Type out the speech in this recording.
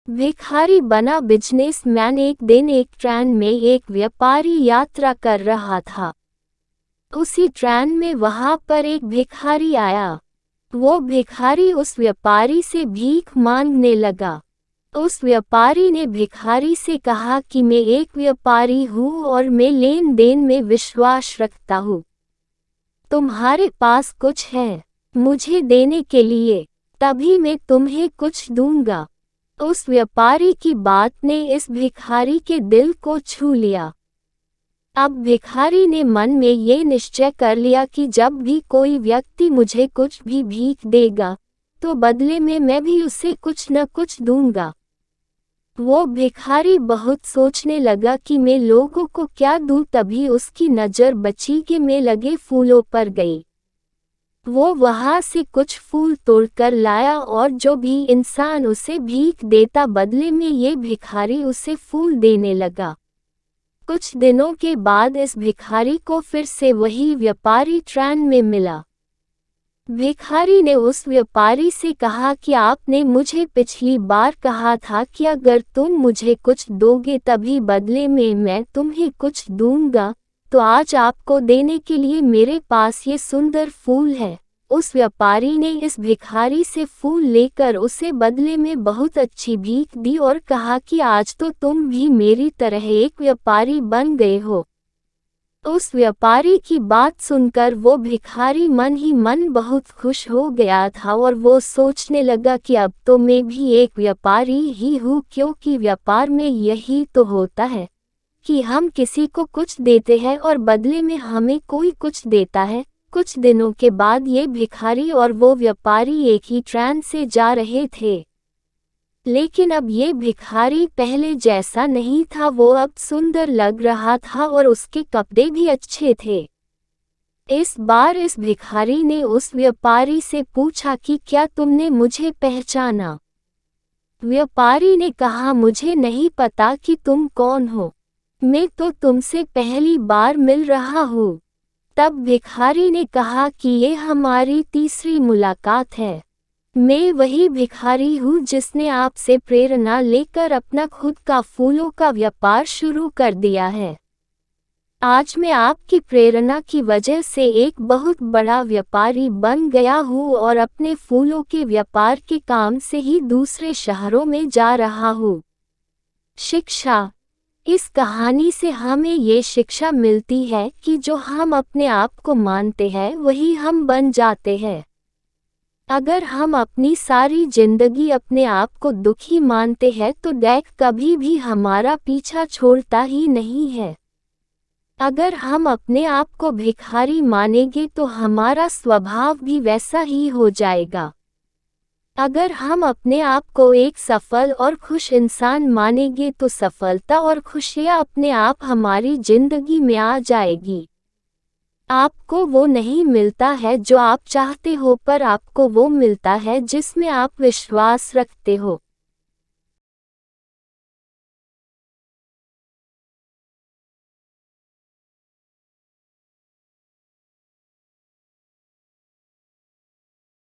भिखारी बना बिजनेसमैन। एक दिन एक ट्रेन में एक व्यापारी यात्रा कर रहा था। उसी ट्रेन में वहां पर एक भिखारी आया। वो भिखारी उस व्यापारी से भीख मांगने लगा। उस व्यापारी ने भिखारी से कहा कि मैं एक व्यापारी हूँ और मैं लेन देन में विश्वास रखता हूँ। तुम्हारे पास कुछ है मुझे देने के लिए, तभी मैं तुम्हें कुछ दूंगा। उस व्यापारी की बात ने इस भिखारी के दिल को छू लिया। अब भिखारी ने मन में ये निश्चय कर लिया कि जब भी कोई व्यक्ति मुझे कुछ भी भीख देगा तो बदले में मैं भी उसे कुछ न कुछ दूंगा। वो भिखारी बहुत सोचने लगा कि मैं लोगों को क्या दूं, तभी उसकी नज़र बगीचे में लगे फूलों पर गई। वो वहां से कुछ फूल तोड़कर लाया और जो भी इंसान उसे भीख देता बदले में ये भिखारी उसे फूल देने लगा। कुछ दिनों के बाद इस भिखारी को फिर से वही व्यापारी ट्रेन में मिला। भिखारी ने उस व्यापारी से कहा कि आपने मुझे पिछली बार कहा था कि अगर तुम मुझे कुछ दोगे तभी बदले में मैं तुम्हें कुछ दूंगा, तो आज आपको देने के लिए मेरे पास ये सुंदर फूल है। उस व्यापारी ने इस भिखारी से फूल लेकर उसे बदले में बहुत अच्छी भीख दी और कहा कि आज तो तुम भी मेरी तरह एक व्यापारी बन गए हो। उस व्यापारी की बात सुनकर वो भिखारी मन ही मन बहुत खुश हो गया था और वो सोचने लगा कि अब तो मैं भी एक व्यापारी ही हूँ, क्योंकि व्यापार में यही तो होता है कि हम किसी को कुछ देते हैं और बदले में हमें कोई कुछ देता है। कुछ दिनों के बाद ये भिखारी और वो व्यापारी एक ही ट्रेन से जा रहे थे, लेकिन अब ये भिखारी पहले जैसा नहीं था। वो अब सुंदर लग रहा था और उसके कपड़े भी अच्छे थे। इस बार इस भिखारी ने उस व्यापारी से पूछा कि क्या तुमने मुझे पहचाना? व्यापारी ने कहा, मुझे नहीं पता कि तुम कौन हो, मैं तो तुमसे पहली बार मिल रहा हूँ। तब भिखारी ने कहा कि ये हमारी तीसरी मुलाकात है। मैं वही भिखारी हूँ जिसने आपसे प्रेरणा लेकर अपना खुद का फूलों का व्यापार शुरू कर दिया है। आज मैं आपकी प्रेरणा की वजह से एक बहुत बड़ा व्यापारी बन गया हूँ और अपने फूलों के व्यापार के काम से ही दूसरे शहरों में जा रहा हूँ। शिक्षा। इस कहानी से हमें ये शिक्षा मिलती है कि जो हम अपने आप को मानते हैं वही हम बन जाते हैं। अगर हम अपनी सारी जिंदगी अपने आप को दुखी मानते हैं तो दैक कभी भी हमारा पीछा छोड़ता ही नहीं है। अगर हम अपने आप को भिखारी मानेंगे तो हमारा स्वभाव भी वैसा ही हो जाएगा। अगर हम अपने आप को एक सफल और खुश इंसान मानेंगे तो सफलता और खुशियाँ अपने आप हमारी जिंदगी में आ जाएगी। आपको वो नहीं मिलता है जो आप चाहते हो, पर आपको वो मिलता है जिसमें आप विश्वास रखते हो।